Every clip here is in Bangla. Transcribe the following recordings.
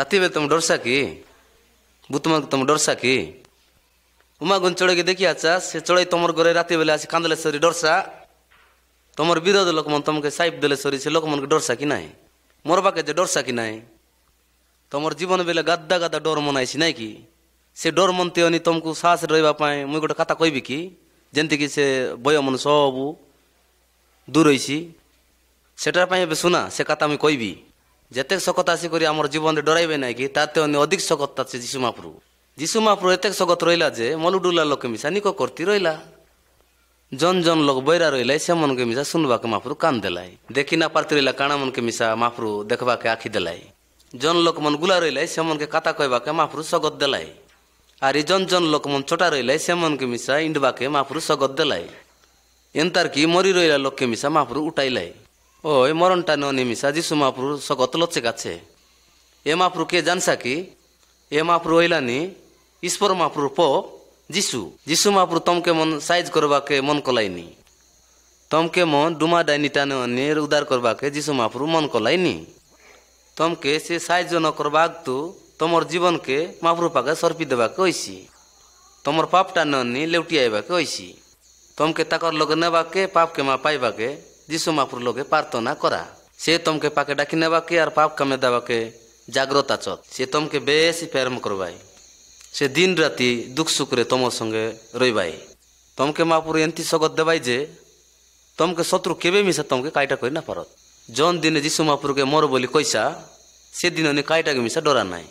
ରାତି ବେଲେ ତମେ ଡରସା କି ଭୂତମାନଙ୍କୁ ତମେ ଡରସା କି ଉମାଗୁନ୍ ଚଢ଼େଇକି ଦେଖି ଆଚ୍ଛା ସେ ଚଢ଼େଇ ତମର ଘରେ ରାତି ବେଲେ ଆସି କାନ୍ଦଲେ ସରି ଡରସା ତମର ବିରୋଧ ଲୋକମାନେ ତମକେ ସାଇପ୍ ଦେଲେ ସରି ସେ ଲୋକମାନଙ୍କୁ ଡରସା କି ନାହିଁ ମୋର ପାଖେ ଯେ ଡରସା କି ନାହିଁ ତମର ଜୀବନ ବେଲେ ଗାଦା ଗାଦା ଡର ମନାଇଛି ନାଇଁ କି ସେ ଡର ମନତେ ଅନି ତମକୁ ସାହସରେ ରହିବା ପାଇଁ ମୁଇଁ ଗୋଟେ କଥା କହିବି କି ଯେମିତିକି ସେ ବୟ ମନ ସବୁ ଦୂର ହେଇଛି ସେଟା ପାଇଁ ଏବେ ଶୁନା ସେ କଥା ମୁଇଁ କହିବି ଯେତେ ଶକତ ଆସିକରି ଆମର ଜୀବନରେ ଡରାଇବେ ନାହିଁ କି ତାତେ ଅନ୍ୟ ଅଧିକ ଶକତ ଅଛି ଯୀଶୁ ମହାପ୍ରଭୁ ଏତେ ଶକତ ରହିଲା ଯେ ମଲୁଡୁଲା ଲୋକ ମିଶା ନିକ କରତି ରହିଲା ଜନ ଲୋକ ବୈରା ରହିଲା ସେମାନଙ୍କୁ ମିଶା ଶୁଣବାକେ ମହାପ୍ରଭୁ କାନ ଦେଲାଇ ଦେଖି ନା ପାରତି ରହିଲା କାଣା ମନକେ ମିଶା ମହାପ୍ରଭୁ ଦେଖବାକେ ଆଖି ଦେଲାଇ ଜନ ଲୋକ ମନ ଗୁଲା ରହିଲା ସେମାନଙ୍କୁ କଥା କହିବାକେ ମହାପ୍ରଭୁ ଶଗତ ଦେଲାଇ আর এই জন লোক মন ছোটা রইলাই সেমনকে মিশা ইন্ডবাকে মাহপুরু সগত দেলাই এন্তার কি মরি রইলা লোককে মিশা মাহপুরু উঠাইলাই ওই মরণটা ননি মিশা যিশু মাহপুরু সগত লচ্ছে গাছে এ মাহপুরু কে জানসা কি এ মাহপুরু হইলানি ঈশ্বর মাহপুরু প যিশু মাহপুরু তমকে মন সাইজ করবাকে মন কলাইনি তমকে মন ডুমা ডাইনি টানে অনি উদার করবাকে যিশু মাহপুরু মন কলাইনি তমকে সে সাইজ ন করবাক তু তোমার জীবনকে মহাপ্রভু পাকে সর্পি দেবাকে হইছি তোমার পাপটা ননি লেউটি আইবাকে হইছি তমকে তাকর লগে নেবাকে পাপকে মা পাইবাকে যিশু মহাপ্রভু লগে প্রার্থনা করা সে তমকে পাকে ডাকি নেবাকে আর পাপ কামে দেবাকে জাগ্রত আচত সে তমকে বেশি প্রেম করবাই সে দিন রাতি দুঃখ সুখরে তোমার সঙ্গে রইবাই তমকে মহাপ্রভু এমতি সগত দেবাই যে তমকে শত্রু কেবে মিশা তমকে কাইটা করি না পারত জন দিনে যিশু মহাপ্রভুকে মর বলি কইসা সেদিন অনি কাইটাকে মিশা ডরা নাই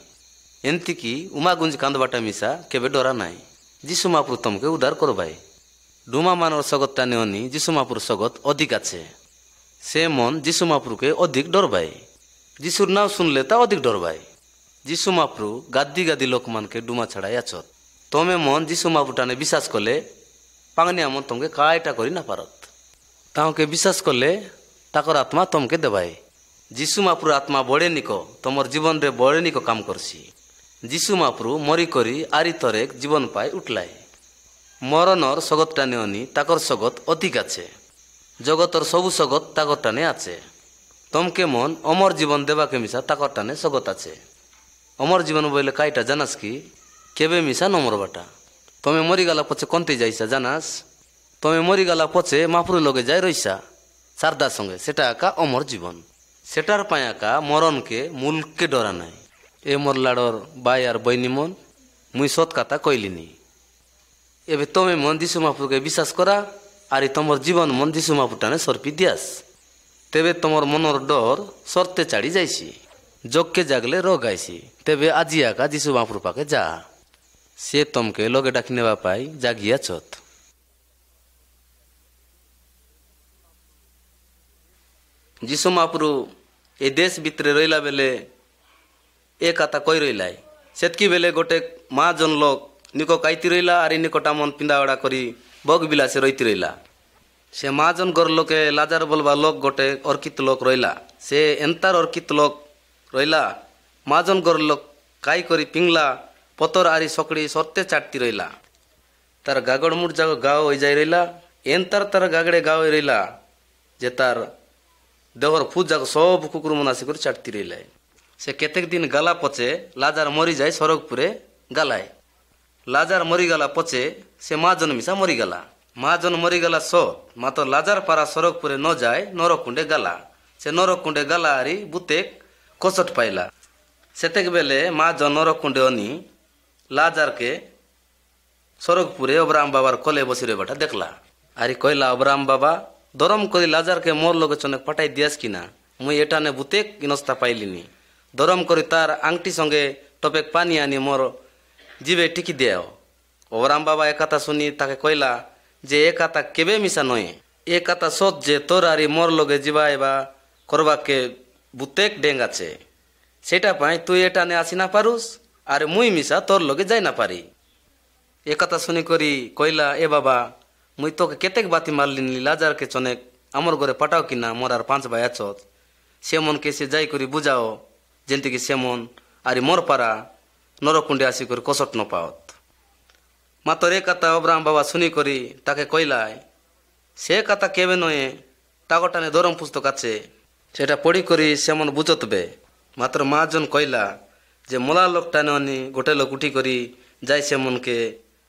এমতিকি উমাগুঞ্জ কান্দবাটা মিশা কেবে ডরা নাই যিশু মহাপ্রভু তমকে উদ্ধার করবাই ডুমা মানর সগত টানে অনি যিশু মহাপ্রভুর সগত অধিক আছে সে মন যিশু মহাপ্রভুকে অধিক ডরবাই যিশুর নাম শুনলে তা অধিক ডরবাই যিশু মহাপ্রভু গাদি লোকমানকে ডুমা ছাড়াই আছত তমে মন যিশু মহাপ্রভু টানে বিশ্বাস করলে পাংনিয়া মন তমকে কাইটা করি না পারত তাহকে বিশ্বাস করলে তাকর আত্মা তমকে দেবাই যিশু মহাপ্রভু আত্মা বড়ে নিক তোমার জীবন রে বড়ে নিক কাম করছি যিশু মহাপ্রভু মরি করি আরি তরেক জীবন পাই উঠলাই মরণর সগত টানে অনি তাকর সগত অধিক আছে জগতর সবু সগত তাকর টানে আছে তমকে মন অমর জীবন দেবাকে মিশা তাকর টানে সগত আছে অমর জীবন বইলে কাইটা জানাস কি কেবে মিশা নমর বাটা তুমি মরিগালা পছে কন্তে যাইসা জানাস তুমি মরিগালা পছে মহাপ্রভু লগে যাই রইসা সারদার সঙ্গে সেটা একা অমর জীবন সেটার পায় একা মরণকে মূলকে ডরা নাই এ মোর লাড়র বাই আর বইনি মন মুই সৎ কথা কইলিনি এবে তুমি মন যিশু মহাপ্রভুকে বিশ্বাস করা আর তোমার জীবন মন যিশু মহাপ্রভু টানে সর্পি দিয়াস তেবে তোমার মনর ডর সরতে চাড়ি যাইছি যোগকে জাগলে রোগ আইছি তেবে আজি একা যিশু মহাপ্রভু পাকে যা সে তমকে লগে ডাকি নেবা পাই জাগিয়া চত যিশু মহাপ্রভু এই দেশ ভিতরে রইলা বেলে এ কথা কই রইলাই সেতকি বেলে গোটে মা জন লোক নিক কাইতি রইলা আর নিকটা মন পিন্দাওড়া করি বগ বিলাসে রইতি রইলা সে মা জন গর লোকে লাজার বলবা লোক গোটে অর্কিত লোক রইলা সে এন্তার অর্কিত লোক রইলা মা জন গর লোক কাই করি পিংলা পতর আরি সকড়ি সরতে চাটতি রইলা তার গাগড় মুড় জাগ গাও হয়ে যাই রইলা এন্তার তার গাগড়ে গাও হয়ে রইলা যে তার দেহর ফুট যাক সব কুকুর মনাসি করে চাটতি রইলাই সে কেতেক দিন গালা পচে লাজার মরি যায় সরগপুরে গালায় লাজার মরিগালা পচে সে মা জন মিশা মরিগালা মা জন মরিগালা মাত্র লাজার পাড়া সরগপুরে ন যায় নরকুণ্ডে গালা সে নরকুণ্ডে গালা আরি বুতেক কচট পাইলা সেতেক বেলে মা জন নরকুণ্ডে অনি লাজারকে সরগপুরে অবরাম বাবার কলে বসি রইবাটা দেখলা আরি কইলা অবরাম বাবা দরম করি লাজারকে মোর লগে চনে পাঠাই দিয়াস কিনা মুই এটানে বুতেক ইনস্তা পাইলিনি দরম করি তার আংটি সঙ্গে টপেক পানি আনি মোর জিবে টিকি দেও অবরাম বাবা এ কথা শুনি তাকে কইলা যে এ কথা কেবে মিশা নয় এ কথা সত যে তোর আরি মোর লগে জিবা এবা করবাকে বুতেক ডেং আছে সেটা পাই তুই এটানে আসি না পারুস আর মুই মিশা তোর লগে যাই না পারি এ কথা শুনি করি কইলা এ বাবা মুই তোকে কেতেক বাতি মারলিনি লাজারকে চনেক আমার ঘরে পাঠাও কিনা মোর আর 5 ভাই আছত সেমনকে সে যাই করি বুঝাও যেমতিকি সেমন আরি মোর পারা নরকুণ্ডে আসি করে কসট ন পাওত মাতর এ কথা অবরাম বাবা শুনি করি তাকে কইলায় সে কথা কেবে নয়ে তাগটানে ধরম পুস্তক আছে সেটা পড়ি করি সেমন বুঝতবে মাত্র মা জন কইলা যে মলা লোকটানে অনি গোটে লোক উঠি করি যাই সে মনকে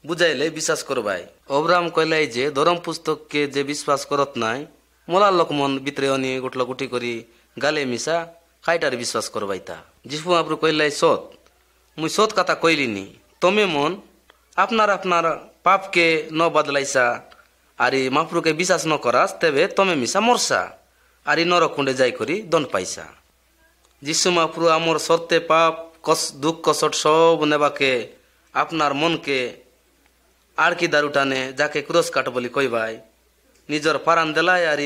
বুঝাইলে বিশ্বাস করবাই। অব্রাহাম কইলাই যে ধর্ম পুস্তককে যে বিশ্বাস করত নাই মলা লোক মন ভিতরে অনি গোটে লোক উঠি করি গালে মিশা খাইটার বিশ্বাস করবাই তা। যিশু মহাপ্রভু কইলাই সৎ মুই সৎ কথা কইলিনি, তুমি মন আপনার আপনার পাপকে ন বদলাইছা আর মহাপ্রভুকে বিশ্বাস ন করাস তেবে তুমি মিশা মরসা আর নরকুণ্ডে যাই করি দন পাইছা। যিশু মহাপ্রভু আমার সর্তে পাপ দুঃখ কষ্ট সব নেবাকে আপনার মনকে আর কি দারু টানে যাকে ক্রোশ কাট বলি কইবাই নিজর পারান দেলাই আর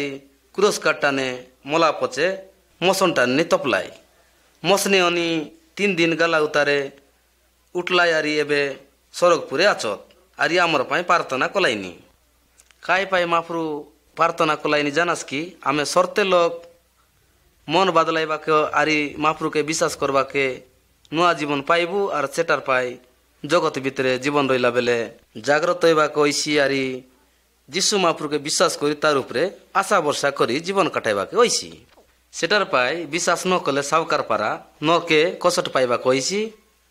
ক্রোশ কাট টানে মলা পচে মসন টানি তপলাই মসনে অনি 3 দিন গালা উতারে উঠলাই আর এবে সড়কপুরে আচত আর আমার পাই প্রার্থনা কলাইনি কাই পাই মহাপ্রভু প্রার্থনা কলাইনি জানাস কি আমি সর্তে লোক মন বাদলাইবাকে আর মহাপ্রভুকে বিশ্বাস করবাকে নয়া জীবন পাইবু আর সেটার পাই জগৎ ভিতরে জীবন রইলা বেলে জাগ্রত হইবাকে ওইসি আর যিশু মহাপ্রভুকে বিশ্বাস করি তার উপরে আশা ভরসা করি জীবন কাটাইবাকে ওইসি। সেটার পাই বিশ্বাস ন করলে সাউকার পারা নকে কষট পাইবাকে ওইসি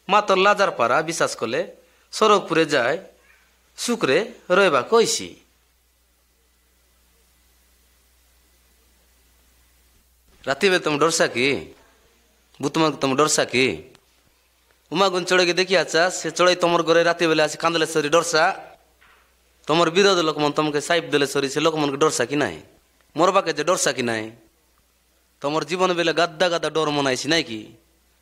মাত্র লাজার পারা বিশ্বাস করলে সড়কপুরে যায় সুখরে রইবাকে ওইসি। রাতে বেলে তুমি ডরসা কি বুতমান তুমি ডরসা কি উমাগুন চড়ে দেখি আছা সে চড়াই তোমার ঘরে রাতে বেলে আসি কান্দলে সরি ডরসা তোমার বিরোধ লোক মন তোমাকে সাইপ দেলে সরি সে লোক মনকে ডরসা কি নাই মরবাকে যে ডরসা কি নাই তোমার জীবন বেলে গাদ্দা গাদ্দা ডর মনাইছি নাই কি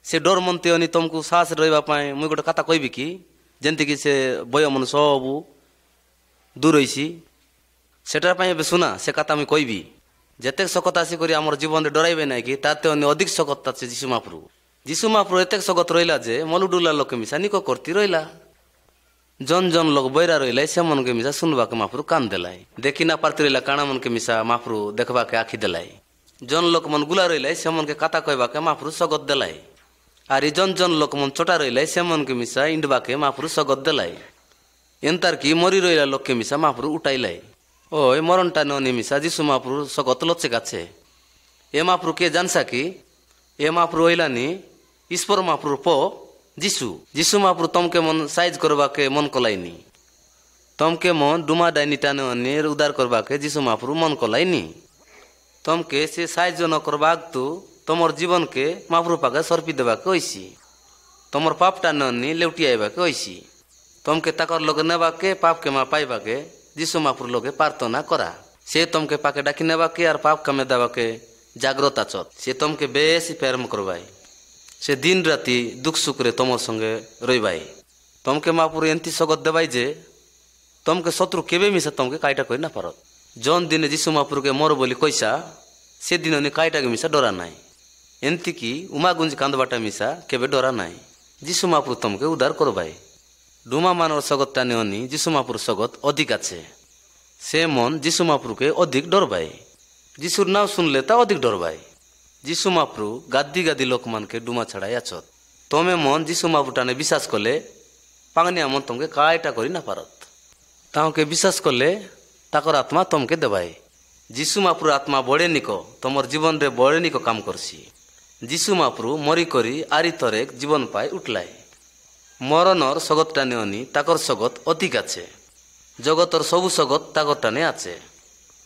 সে ডর মনতে অনি তোমাকে সাহস রহবা পাই মুই গোটে কথা কইবি কি যেমতি কি সে বয় মন সবু দূর হইছি সেটার পাই এবে শোনা সে কথা আমি কইবি যেতে শকত আসি করি আমার জীবনে ডরাইবে নাই কি তাতে অনি অধিক শকত আছে যিশু মহাপ্রভু। যিশু মহাপ্রভু এতে শকত রইলা যে মলুডুলা লোকে মিশা নিকো করতি রইলা জন জন লোক বৈরা রইলাই সে মনকে মিশা শুনবাকে মহাপ্রভু কান দেলাই দেখি না পারতি রইলা কানা মনকে মিশা মহাপ্রভু দেখবাকে আখি দেলাই জন লোক মন গুলা রইলাই সে মনকে কাতা কইবাকে মহাপ্রভু স্বগত দেলাই আর জন জন লোক মন চোটা রইলাই সে মনকে মিশা ইন্ডবাকে মহাপ্রভু স্বগত দেলাই এন্তার কি মরি রইলা লোককে মিশা মহাপ্রভু উঠাইলাই ওই মরণটা নি মিশা যিশু মহাপ্রভু স্বগত লচ্ছে গাছে এ মহাপ্রভু কে জানসা কি এ মহাপ্রভু হইলানি ঈশ্বর মহাপ্রভু প যিশু যিশু মহাপ্রভু তমকে মন সাইজ করবাকে মন কলাইনি তমকে মন ডুমা ডাইনি টানে অনি উদার করবাকে যিশু মহাপ্রভু মন কলাইনি তমকে সে সাইজ ন করবাক তু তোমার জীবনকে মহাপ্রভু পাকে সর্পি দেবাকে হইছি তোমার পাপ টানে অনি লেউটি আইবাকে হইছি তমকে তাকর লগে নেবাকে পাপকে মা পাইবাকে যিশু মহাপ্রভু লগে প্রার্থনা করা সে তমকে পাকে ডাকি নেবাকে আর পাপ কামে দেবাকে জাগ্রত আচত সে তমকে বেশি প্রেম করবাই সে দিন রাতি দুঃখ সুখরে তোমার সঙ্গে রইবাই তমকে মহাপ্রভু এমতি স্বগত দেবাই যে তমকে শত্রু কেবে মিশা তমকে কাইটা করি না পারত জন দিনে যিশু মহাপ্রভুকে মর বলি কইসা সেদিন উনি কাইটাকে মিশা ডরা নাই এমতি কি উমাগুঞ্জ কান্দবাটা মিশা কেবে ডরা নাই যিশু মহাপ্রভু তমকে উদ্ধার করবাই ডুমা মানর স্বগত টানে অনি যিশু মহাপ্রভুর স্বগত অধিক আছে সে মন যিশু মহাপ্রভুকে অধিক ডরবাই যিশুর নাম শুনলে তা অধিক ডরবাই যিশু মহাপ্রভু গাদ্দি গাদ্দি লোকমানকে ডুমা ছাড়াই আছত তমে মন যিশু মহাপ্রভু টানে বিশ্বাস করলে পাংনিয়া মন তমকে কাইটা করি না পারত তাহকে বিশ্বাস করলে তাকর আত্মা তমকে দেবাই যিশু মহাপ্রভুর আত্মা বড়ে নিক তোমার জীবন রে বড়ে নিক কাম করছি যিশু মহাপ্রভু মরি করি আরি তরেক জীবন পাই উঠলাই মরণর স্বগত টানে অনি তাকর স্বগত অধিক আছে জগতর সবু স্বগত তাকর টানে আছে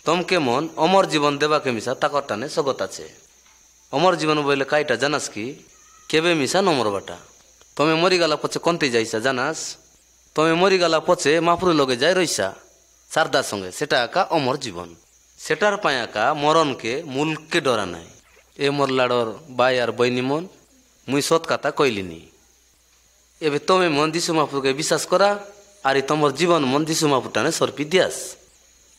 তমকে মন অমর জীবন দেবাকে মিশা তাকর টানে স্বগত আছে অমর জীবন বইলে কাইটা জানাস কি কেবে মিশা নমর বাটা তুমি মরি গেলা পছে কন্তে যাইসা জানাস তুমি মরি গেলা পছে মহাপ্রভু লগে যাই রইসা সারদার সঙ্গে সেটা একা অমর জীবন সেটার পায় একা মরণকে মূলকে ডরা নাই এ মোর লাড়র বাই আর বইনি মন মুই সৎ কথা কইলিনি এবে তুমি মন যিশু মহাপ্রভুকে বিশ্বাস করা আর তোমার জীবন মন যিশু মহাপ্রভু টানে সর্পি দিয়াস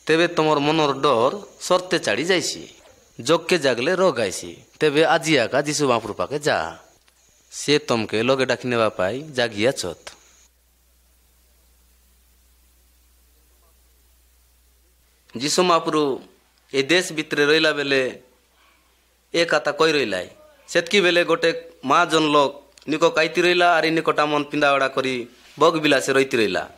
তেবে তোমার মনর ডর সরতে চাড়ি যাইছি যোগকে জাগলে রোগ আইছি তেবে আজি একা যিশু মহাপ্রভু পাকে যা সে তমকে লগে ডাকি নেবা পাই জাগিয়া চত। যিশু মহাপ্রভু এই দেশ ভিতরে রইলা বেলে এ কথা কই রইলাই সেতকি বেলে গোটে মা জন লোক নিকো কাইতি রইলা আর নিকটা মন পিন্দাওড়া করি বগ বিলাসে রইতি রইলা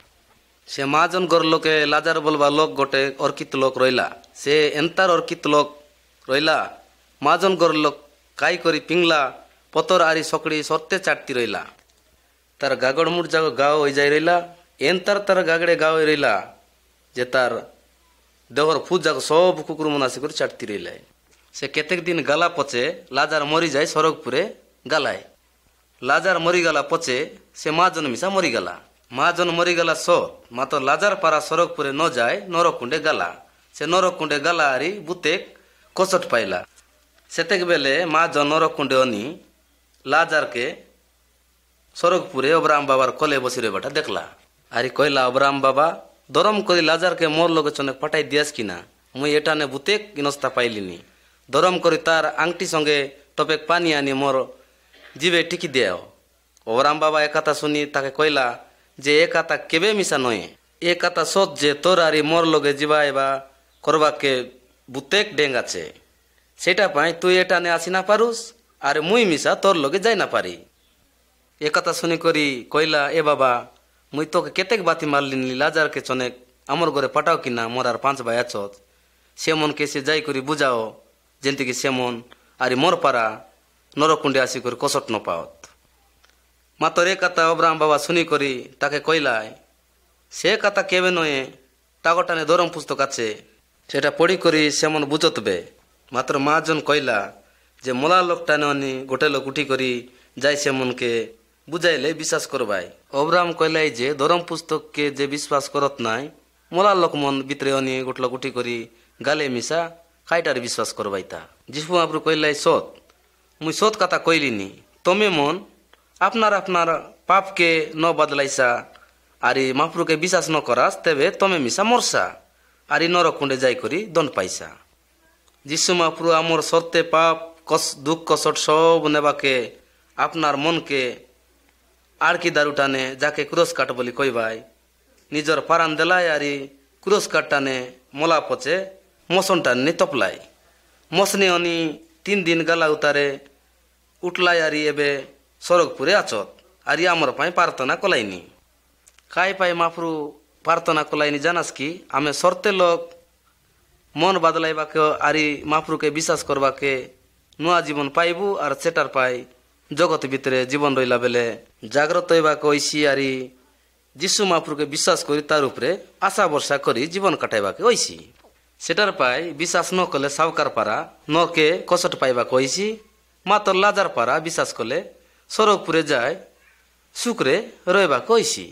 সে মা জন গর লোকে লাজার বলবা লোক গোটে অর্কিত লোক রইলা সে এন্তার অর্কিত লোক রইলা মা জন গর লোক কাই করি পিংলা ପତର ଆରି ସକଡ଼ି ସର୍ତ୍ତେ ଚାଟତି ରହିଲା। ତାର ଗାଗଡ଼ ମୁଡ଼ ଯାକ ଗାଓ ହୋଇଯାଇ ରହିଲା। ତାର ଗାଗଡ଼େ ଗାଓ ହୋଇ ରହିଲା ଯେ ତାର ଦେହର ଫୁଜ ଯାକ ସବୁ କୁକୁର ମାନେ ଆସିକରି ଚାଟତି ରହିଲା। ସେ କେତେକ ଦିନ ଗାଲା ପଛେ ଲାଜାର ମରିଯାଏ ସରଗପୁରେ ଗାଲାଏ। ଲାଜାର ମରିଗଲା ପଛେ ସେ ମା ଜନ ମିଶା ମରିଗଲା। ମା ଜନ ମରିଗଲା ମାତ୍ର ଲାଜାର ପାରା ସରଗପୁରେ ନ ଯାଏ ନରକୁଣ୍ଡେ ଗାଲା। ସେ ନରକୁଣ୍ଡେ ଗାଲା ଆରି ବୁତେକ କଷଟ ପାଇଲା। ସେତେକ ବେଲେ ମା ଜନ ନରକୁଣ୍ଡେ ଅନି ଲାଜାରକେ ସରଗପୁରେ ଅବରାମ ବାবার কলে বসি রইবাটা দেখলা। আরি কইলা অবরাম বাবা দরম করি লাজারকে মোর লগে চনে পাঠাই দিয়াস কিনা, মুই এটানে বুতেক ইনস্তা পাইলিনি। দরম করি তার আংটি সঙ্গে টপেক পানি আনি মোর জিবে টিকি দেও। অবরাম বাবা এ কথা শুনি তাকে কইলা যে এ কথা কেবে মিশা নয়, এ কথা সত যে তোর আরি মোর লগে যা এবা করবাকে বুতেক ডেং আছে, সেটা পাই তুই এটানে আসি না পারুস আর মুই মিশা তোর লগে যাই না পারি। এ কথা শুনি করি কইলা এ বাবা মুই তোকে কেতেক বাতি মারলিনি লাজারকে চনেক আমার ঘরে পাঠাও কিনা, মোর আর 5 ভাই আছত, সেমনকে সে যাই করি বুঝাও যেমতিকি সেমন আরি মোর পারা নরকুণ্ডে আসি করে কষট ন পাওত। মাতর এ কথা অবরাম বাবা শুনি করি তাকে কইলায় সে কথা কেবে নয়ে টাগটানে দরম পুস্তক আছে, সেটা পড়ি করি সেমন বুঝতবে। মাত্র মা জন কইলা যে মোলা লোকটানে অনি গোটে লোক উঠি করি যাই সেমনকে বুঝাইলে বিশ্বাস করবাই। অবরাম কইলাই যে দরম পুস্তককে যে বিশ্বাস করত নাই মোলা লোক মন ভিতরে অনি গোট লোক উঠি করি গালে মিশা খাইটার বিশ্বাস করবাই তা। যিশু মহাপ্রভু কইলাই সৎ, মুই সৎ কথা কইলিনি, তুমি মন আপনার আপনার পাপকে ন বদলাইসা আরি মহাপ্রভুকে বিশ্বাস ন করাস তেবে তুমি মিশা মরসা আরি নরকুণ্ডে যাই করি দণ্ড পাইসা। যিশু মহাপ্রভু আমর সত্যে পাপ দুঃখ কষ্ট সব নেবাকে আপনার মনকে আড়কি দারু টানে যাকে ক্রোশ কাট বলি কইবাই নিজর পারান দেলায় আরি ক্রোশ কাট টানে মলা পচে মসন টানি তপলাই। মসনি অনি 3 দিন গালা উতারে উঠলাই আরি এবে সরগপুরে আচত আরি আমার পাই প্রার্থনা কলাইনি। কাই পাই মাফরু প্রার্থনা কলাইনি জানাস কি আমি সর্তে লোক মন বাদলাইবাকে আরি মাফরুকে বিশ্বাস করবাকে নয়া জীবন পাইবু আর সেটার পাই জগত ভিতরে জীবন রইলা বেলে জাগ্রত হইবাকে ওইসি আরি যিশু মহাপ্রভুকে বিশ্বাস করি তার উপরে আশা ভরসা করি জীবন কাটাইবাকে ওইসি। সেটার পাই বিশ্বাস ন করলে সাউকার পারা নকে কষট পাইবাকে ওইসি। মাত্র লাজার পারা বিশ্বাস করলে সরগপুরে যায় সুখরে রইবাকে ওইসি।